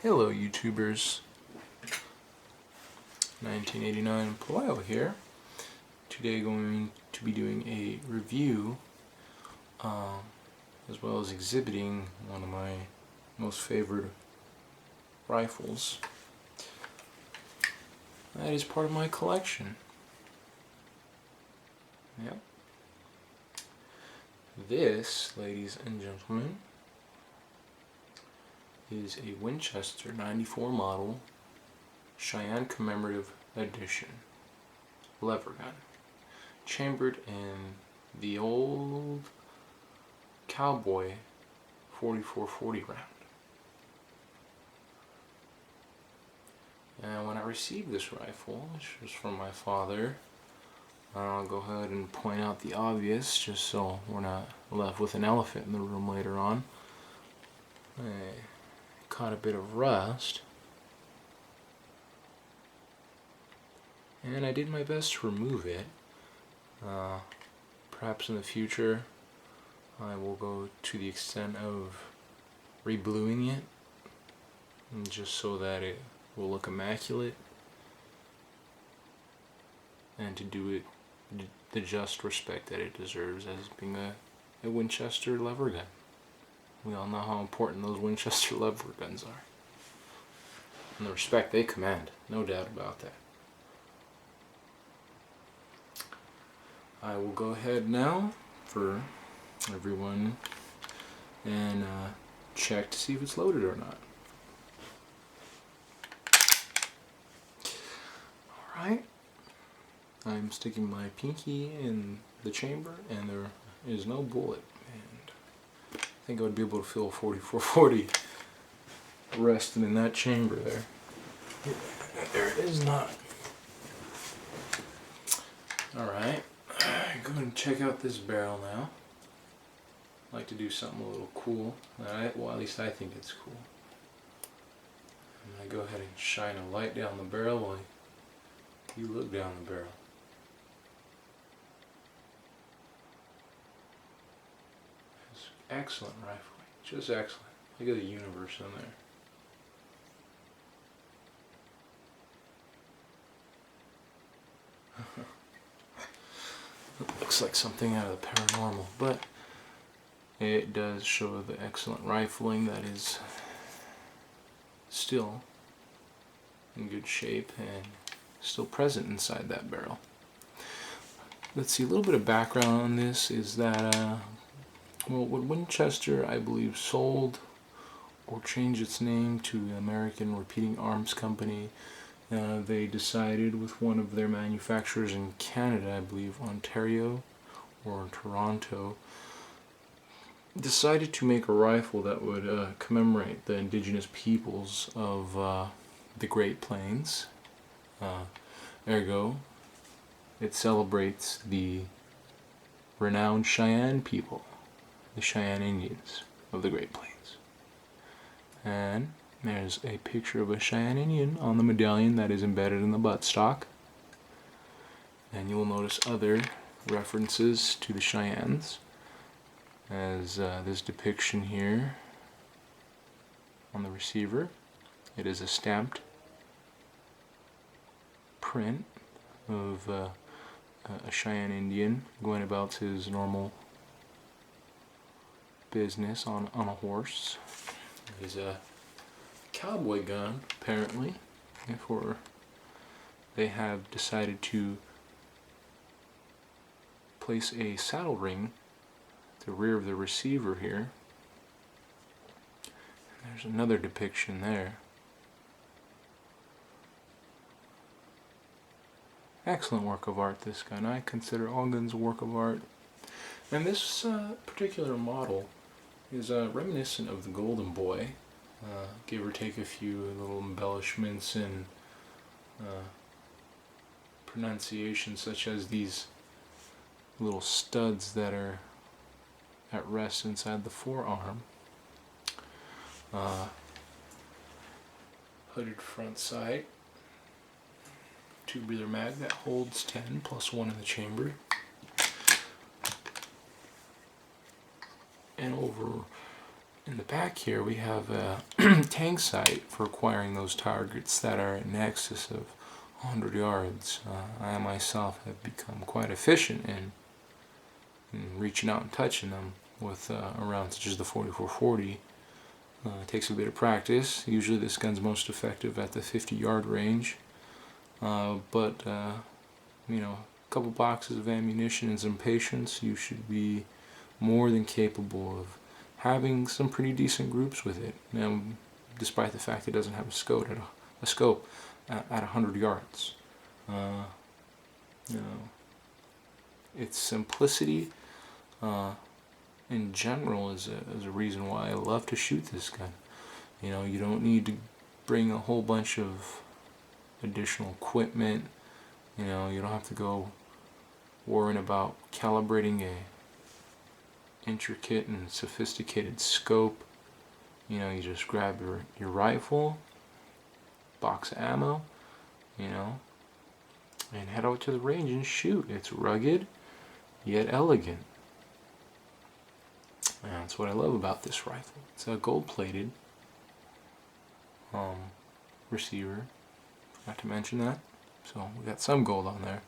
Hello YouTubers, 1989 Palio here. Today going to be doing a review as well as exhibiting one of my most favorite rifles. That is part of my collection. Yep. This, ladies and gentlemen, is a Winchester 94 model Cheyenne Commemorative Edition lever gun, chambered in the old cowboy 4440 round. And when I received this rifle, which was from my father, I'll go ahead and point out the obvious just so we're not left with an elephant in the room later on. Caught a bit of rust, and I did my best to remove it. Perhaps in the future I will go to the extent of rebluing it, just so that it will look immaculate, and to do it the just respect that it deserves as being a Winchester lever gun. We all know how important those Winchester lever guns are, and the respect they command, no doubt about that. I will go ahead now for everyone and check to see if it's loaded or not. Alright, I'm sticking my pinky in the chamber and there is no bullet. I think I would be able to feel a 4440 resting in that chamber there. There it is not. Alright, go ahead and check out this barrel now. I like to do something a little cool. Well, at least I think it's cool. I'm going to go ahead and shine a light down the barrel while you look down the barrel. Excellent rifle, just excellent. Look at the universe in there. It looks like something out of the paranormal, but it does show the excellent rifling that is still in good shape and still present inside that barrel. Let's see, a little bit of background on this is that well, when Winchester, I believe, sold or changed its name to the American Repeating Arms Company, they decided with one of their manufacturers in Canada, I believe Ontario or Toronto, decided to make a rifle that would commemorate the indigenous peoples of the Great Plains. Ergo, it celebrates the renowned Cheyenne people, the Cheyenne Indians of the Great Plains. And there's a picture of a Cheyenne Indian on the medallion that is embedded in the buttstock. And you'll notice other references to the Cheyennes, as this depiction here on the receiver. It is a stamped print of a Cheyenne Indian going about his normal business on a horse. It is a cowboy gun, apparently, therefore they have decided to place a saddle ring at the rear of the receiver here. And there's another depiction there. Excellent work of art, this gun. I consider all guns a work of art. And this particular model is reminiscent of the Golden Boy, give or take a few little embellishments and pronunciation, such as these little studs that are at rest inside the forearm. Hooded front sight, 2-breather mag that holds 10 plus 1 in the chamber. And over In the back here we have a tank sight for acquiring those targets that are in excess of 100 yards. I myself have become quite efficient in reaching out and touching them with a round such as the 4440. It takes a bit of practice. Usually this gun's most effective at the 50-yard range, but you know, a couple boxes of ammunition and some patience, you should be more than capable of having some pretty decent groups with it. Now, despite the fact it doesn't have a scope at 100 yards. You know, its simplicity in general is a reason why I love to shoot this gun. You know, you don't need to bring a whole bunch of additional equipment. You know, you don't have to go worrying about calibrating a intricate and sophisticated scope. You know, you just grab your rifle, box of ammo, you know, and head out to the range and shoot. It's rugged yet elegant. And that's what I love about this rifle. It's a gold-plated receiver. Forgot to mention that. So we got some gold on there.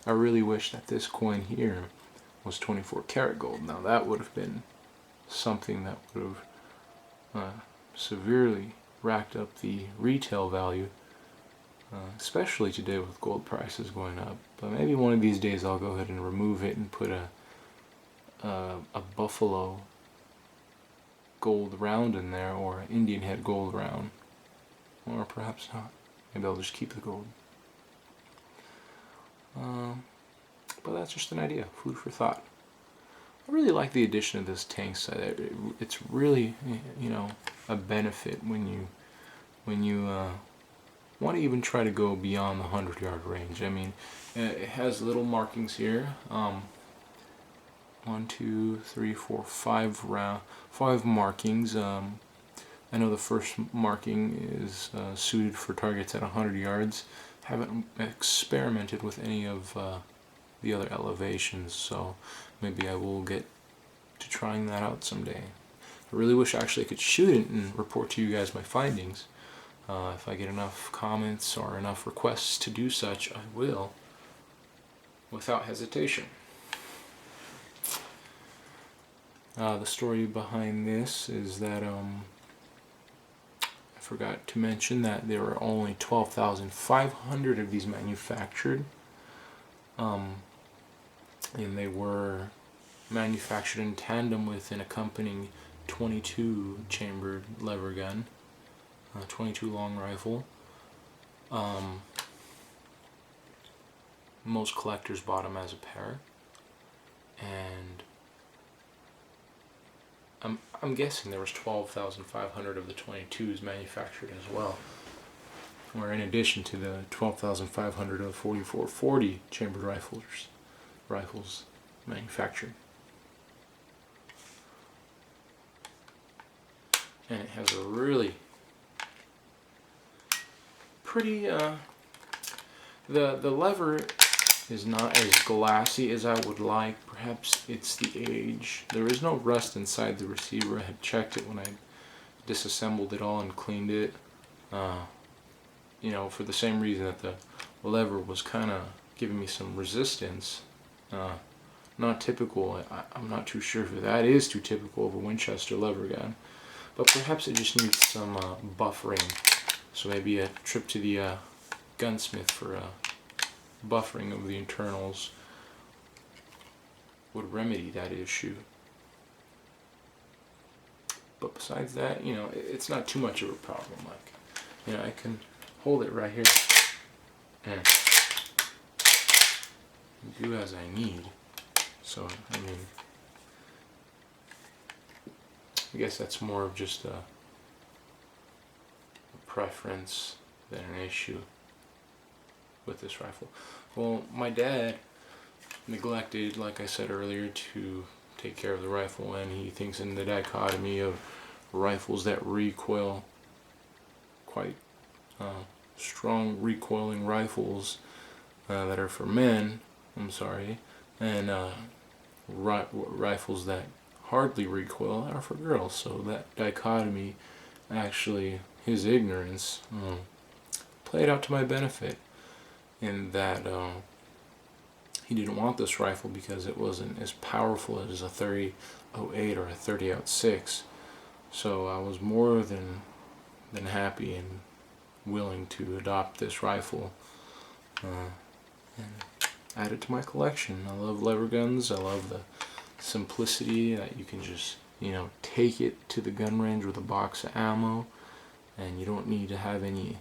I really wish that this coin here was 24 karat gold. Now that would have been something that would have severely racked up the retail value, especially today with gold prices going up. But maybe one of these days I'll go ahead and remove it and put a buffalo gold round in there, or an Indian head gold round, or perhaps not. Maybe I'll just keep the gold. But that's just an idea, food for thought. I really like the addition of this tank sight. It's really, you know, a benefit when you want to even try to go beyond the 100-yard range. I mean, it has little markings here. 1, 2, 3, 4, 5 markings. I know the first marking is suited for targets at 100 yards. Haven't experimented with any of the other elevations, so maybe I will get to trying that out someday. I really wish actually I could shoot it and report to you guys my findings. If I get enough comments or enough requests to do such, I will, without hesitation. The story behind this is that I forgot to mention that there are only 12,500 of these manufactured, and they were manufactured in tandem with an accompanying 22 chambered lever gun, 22 long rifle. Most collectors bought them as a pair, and I'm guessing there was 12,500 of the 22s manufactured as well, or in addition to the 12,500 of 4440 chambered rifles manufactured. And it has a really pretty, the lever is not as glassy as I would like. Perhaps it's the age. There is no rust inside the receiver. I had checked it when I disassembled it all and cleaned it. You know, for the same reason that the lever was kind of giving me some resistance. Not typical. I'm not too sure if that is too typical of a Winchester lever gun, but perhaps it just needs some buffering. So maybe a trip to the gunsmith for buffering of the internals would remedy that issue. But besides that, you know, it's not too much of a problem. Like, you know, I can hold it right here and do as I need. So, I mean, I guess that's more of just a preference than an issue with this rifle. Well, my dad neglected, like I said earlier, to take care of the rifle, and he thinks in the dichotomy of rifles that recoil, quite strong recoiling rifles that are for men, and rifles that hardly recoil are for girls. So that dichotomy, actually, his ignorance, played out to my benefit in that he didn't want this rifle because it wasn't as powerful as a 30-08 or a 30-06. So I was more than happy and willing to adopt this rifle and add it to my collection. I love lever guns. I love the simplicity that you can just, take it to the gun range with a box of ammo, and you don't need to have any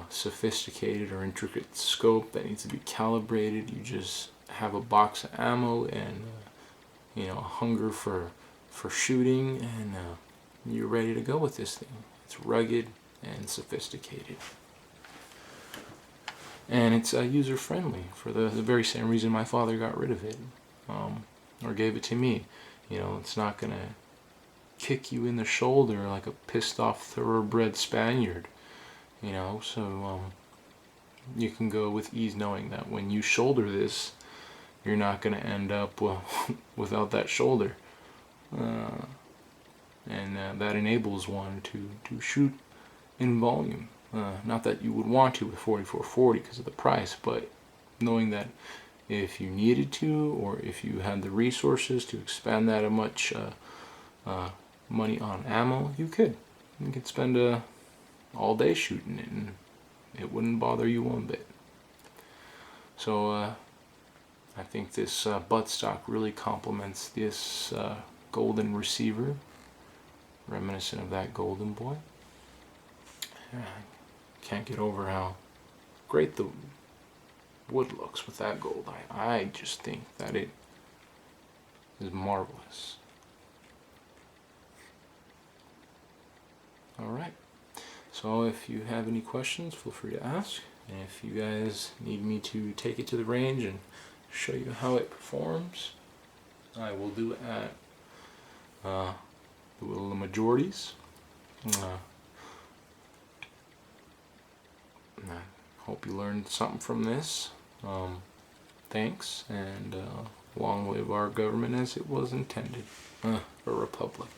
sophisticated or intricate scope that needs to be calibrated. You just have a box of ammo and a hunger for shooting, and you're ready to go with this thing. It's rugged and sophisticated, and it's user friendly for the very same reason my father got rid of it, or gave it to me. It's not gonna kick you in the shoulder like a pissed off thoroughbred Spaniard. So you can go with ease knowing that when you shoulder this, you're not going to end up without that shoulder. And that enables one to shoot in volume. Not that you would want to with 4440 because of the price, but knowing that if you needed to, or if you had the resources to expand that much money on ammo, you could. You could spend all day shooting it, and it wouldn't bother you one bit. So I think this buttstock really complements this golden receiver, reminiscent of that golden boy. I can't get over how great the wood looks with that gold. I just think that it is marvelous. Alright, so if you have any questions, feel free to ask. And if you guys need me to take it to the range and show you how it performs, I will do it at the will of the majorities. I hope you learned something from this. Thanks, and long live our government as it was intended. A republic.